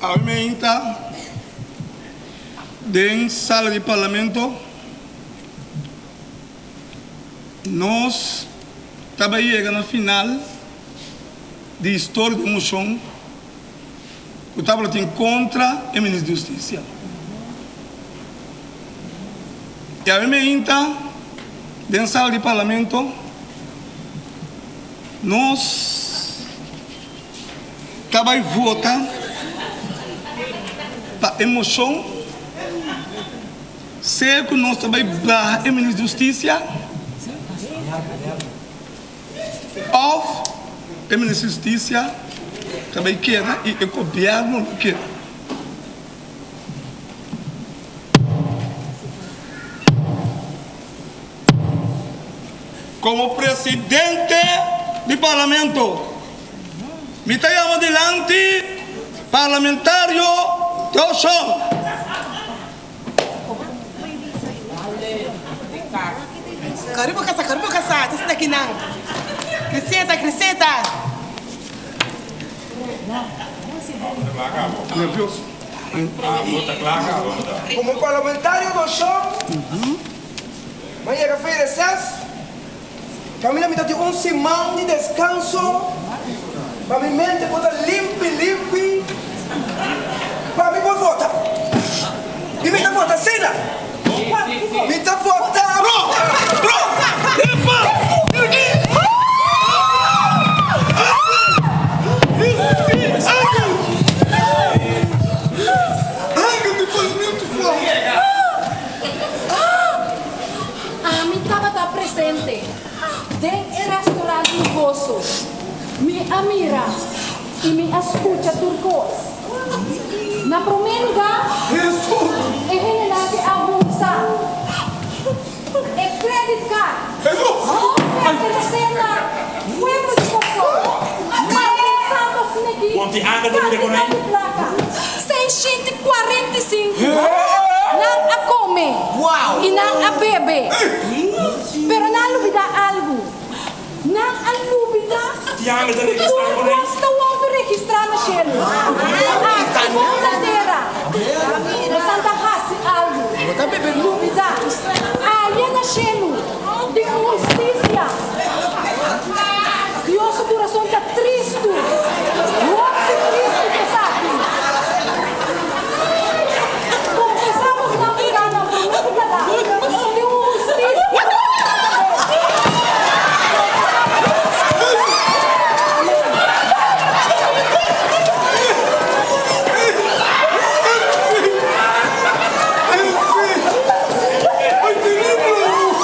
A emenda da sala de parlamento, nós estamos chegando no final da história da moção que estava contra o ministro da Justiça. E a emenda da sala de parlamento, nós estamos votando para a moção, se que nós também barra o ministro da Justiça, ou o ministro da Justiça também quer e o governo quer. Como presidente do parlamento, me chamo adelante parlamentário Doshon. Karibu kasa, tis na kinang. Cresceta. Nervioso. Como parlamentário do show, vai a feira essas. Camila me dá de semana de descanso. Para minha mente botar limpe. Para mim, vou votar. E me dá votar, Sina. Me dá votar. A mim estava presente. Tem o restaurante Gozo. Me amira e me escuta turcos. Na primeiro lugar, é generante a bolsa. É credit card. Representa pueblo de Kosovo. Mas aqui. Quanto água tem que decorar? 645. Não a come. Uau. E não a bebe. Pero não duvida algo. Não a duvida. Tiago está registrado por aí. Basta o registrar na Shell. A verdadeira. No Santa Hassi algo. Duvida. Aí é na Shell. De justiça. Dios su corazón está triste. Nossa, triste que sabe. Confessamos na mirada, prometo que dá. De justiça.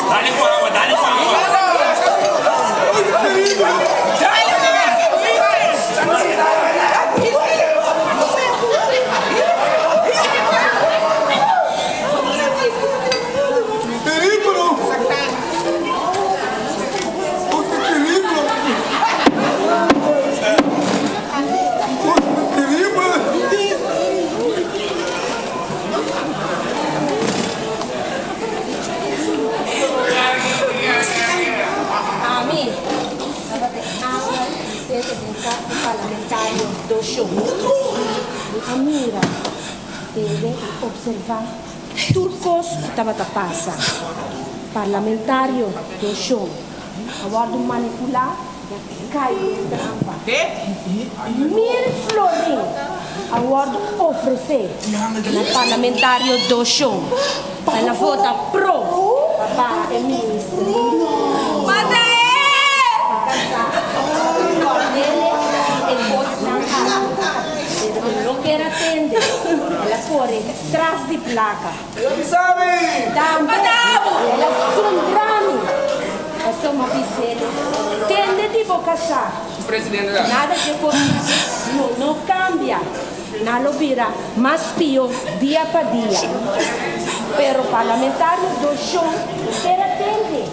Dale com água. Parlamentário do show. Amira, deve observar turcos estava a passar. Parlamentário do show. Agora manipular, cai da rampa. 1000 florim. Agora oferecer na parlamentário do show. Ela vota pro para o ministro. Mata Não quer atender, ela corre atrás de placa. Eu me sabe. Ela sundrani. É só uma pincela. Tende de bocaçar. Presidente da. Nada que não cambia. Não lo vira mais pior dia para dia. Pero parlamentário do show quer atender.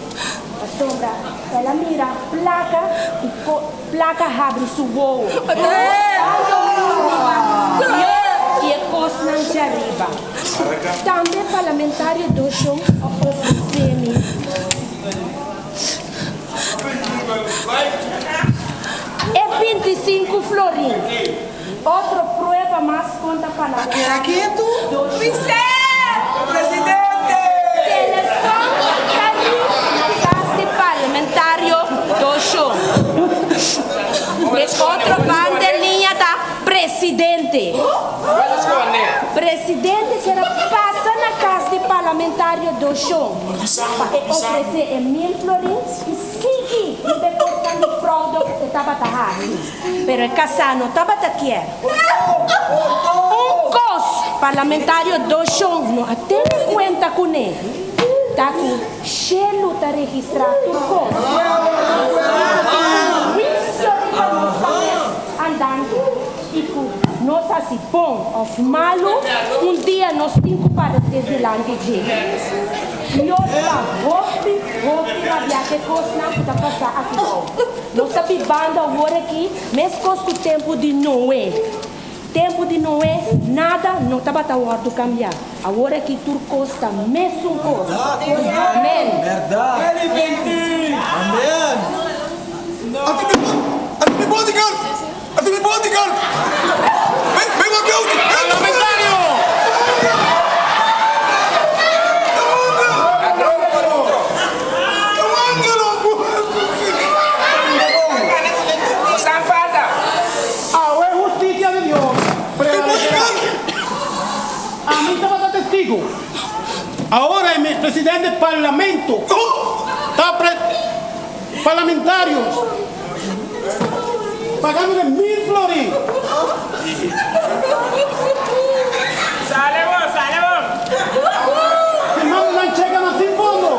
A sombra, ela mira placa e placa abre seu voo. E é costa de arriba. Também parlamentário do show oferece-me. É 25 florim. Otra prueba más contra parlamentario. Aqui é tu? Presidente! Seleção de parlamentario do show. Outra bandelinha da presidente. Presidente que passa na casa de parlamentario do show. Para oferecer 1.000 florins e seguir e depois de fraude que estava assim. Pero o casa não estava aqui. Cos parlamentario do show não tem conta com ele. Tá com selo tá registrado com. Andando e com nós assim bom ou malo, dia nós temos que parecer delante dele. Nós roupa a viagem que está passando aqui. Nós estamos vivendo agora aqui, mesmo com o tempo de Noé. Tempo de Noé, nada não estava a cambiar. Agora que Turcos está mesmo coisa. Amém. Verdade. Amém. Até me bodyguard! Até me bodyguard! Vem aqui, parlamentario! Ahora el presidente del parlamento está parlamentarios pagándole 1.000 florins. Sale vos. Firmando una cheque más sin fondo.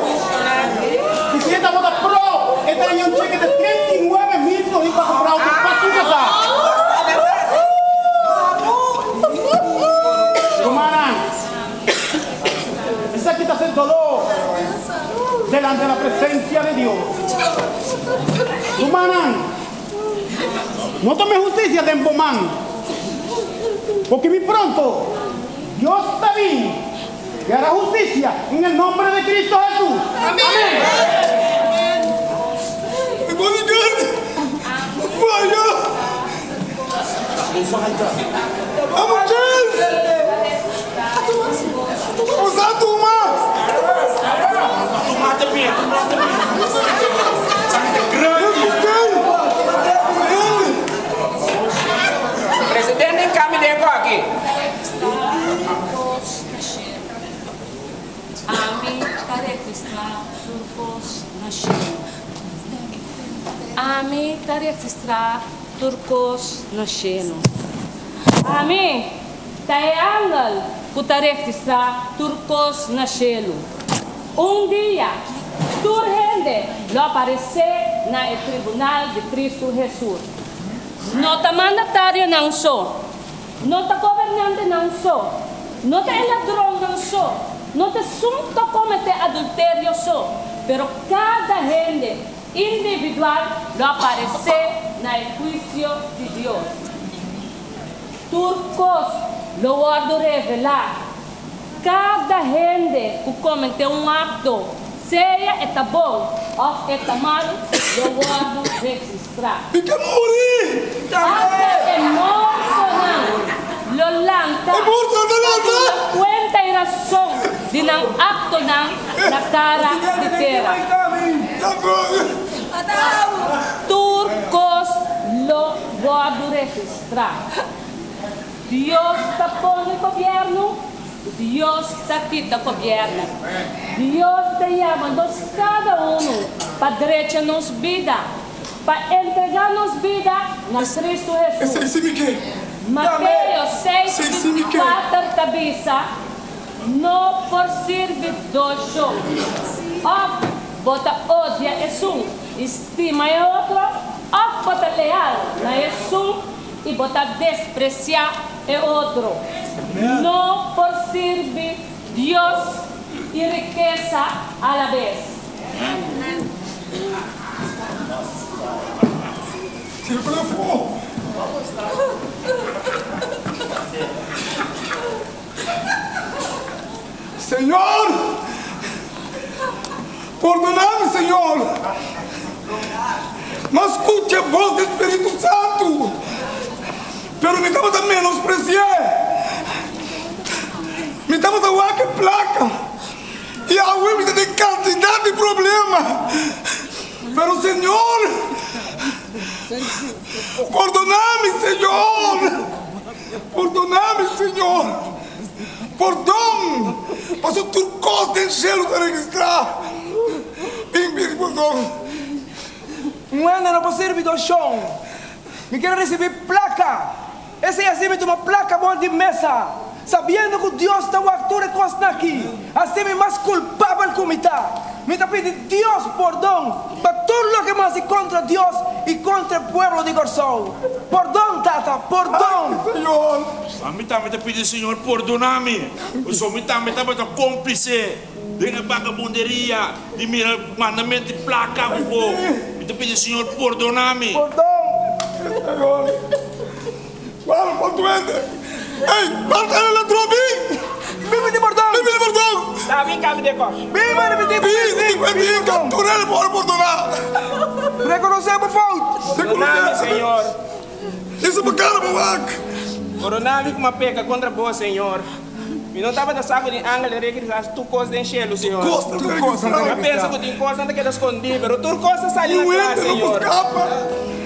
Y si esta vota pro, esta es un cheque de 39.000 florins para comprar para su casa. Esa quita el dolor delante de la presencia de Dios. Humanan, no tome justicia de embomán, porque muy pronto Dios te vino y hará justicia en el nombre de Cristo Jesús. Amén. Presidente, kami deko aqui. Ami taregistra Turcos na China. Ami taregistra Turcos na China. Ami tayangal taregistra Turcos na China. Dia, turhende lo aparecer na tribunal de Cristo Jesus. Nota mandatário não sou, nota governante não sou, nota ladrão não sou, nota sunto cometer adultério sou, pero cada gente individual lo aparecer na juicio de Deus. Turcos lo guardo revelar, cada gente que comete acto, seja está bom ou está mal, lo guardo registrar. Fica morrer! Hasta el morto lo lanta cuenta y razón de un acto la cara de tierra. Turcos lo guardo registrar. Dios está por el gobierno, Dios está quita el gobierno. Dios te llama cada uno para derecha-nos vida, para entregar-nos vida na Cristo Jesus. Mateus 6:24 cabeça, não por servir do show. Bota odia é um, estima é outro, bota leal é um e bota despreciar é outro. Não por servir Deus e riqueza a la vez. Señor, perdóname, Señor. No escuche voz del Espíritu Santo, pero me estamos a menospreciar. Me estamos a dar que placa. E a UEM tem quantidade de problemas. Pero, Senhor, perdona-me, Senhor. Perdona-me, Senhor. Perdão. Passou turcos de gelo para registrar. Bem, perdão. Um ano não posso servir do chão. Me quero receber placa. Essa é assim uma placa boa de mesa. Sabendo que Deus está actuando coisa aqui. Assim é mais culpável que me está. Me está pedindo Deus perdão para tudo o que mais contra Deus e contra o povo de Corsol. Perdão, Tata, perdão. Senhor. A mim também está pedindo, Senhor, perdona-me. O Senhor também está cúmplice de vagabunderia, de mandamento de placa. Me está pedindo, Senhor, perdona-me. Perdão. Senhor. Fala, pontuente. Ei, parte a eletrobim! Viva de perdão! Viva de perdão! Tá, vem cá, me decoche. Viva de Viva, capturar ele para perdonar! Reconhecemos falta! Perdona-me, Senhor. Isso é uma cara, Babac! Perdona-me com uma peca contra boa, Senhor. E não estava da saco de ângulo de registrar tu coisa de enchê-lo, Senhor. Costa, Tu pensa que tem coisa não quer esconder, mas tu coisa sai E o na ente Senhor. não escapa!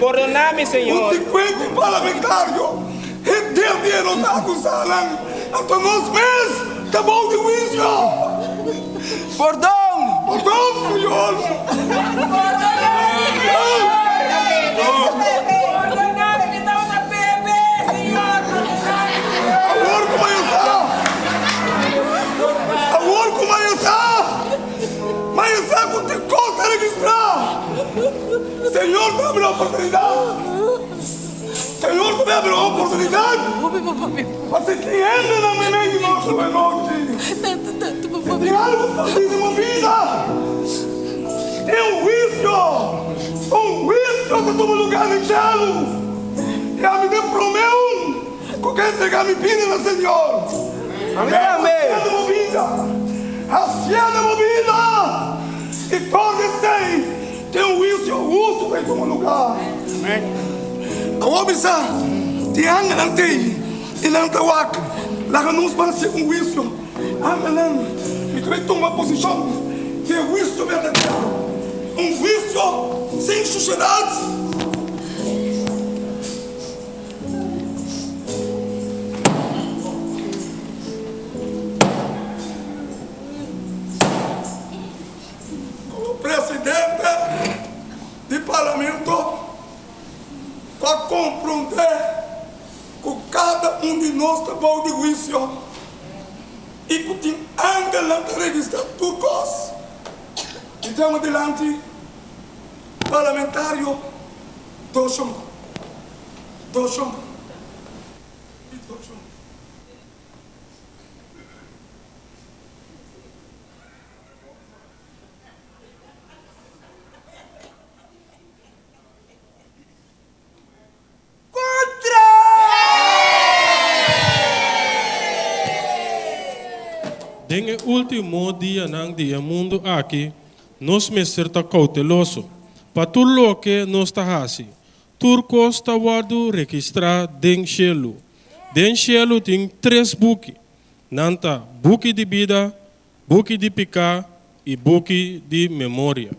Perdona-me, O Senhor. 50 parlamentário! Reter dinheiro não está acusando! Então nós mesmos, tá bom de juízo! Perdão! Perdão, Senhor! Perdonare, me dá uma bebê, Senhor. Agora como eu está? Agora como eu está? Mas está com te conta a registrar! Senhor, dá-me a oportunidade! Senhor, dá-me a oportunidade! Você tem ainda na minha mente nossa noite! Tem algo fazendo uma vida! Tem um vício que toma lugar no gelo! E a me promeu que quer entregar minha vida no Senhor! Amém! Hacienda movida! E todos tem um vício justo que toma lugar! Amém! A homem tem anga não tem e não tem waka. Lá não se vai ser um vício. Amém! E também toma posição de vício verdadeiro. Um vício sem sociedade. Presidente do parlamento para compreender que cada de nós está bom de juízo e que tem ângulo de registrar turcos. Então, adiante, parlamentário, doxão. En el último día del mundo aquí, nos me está cauteloso. Para todo lo que nos está haciendo, turcos está guardado registrar den shelo. Den shelo tem 3 buques. Nanta, buque de vida, buque de picar e buque de memória.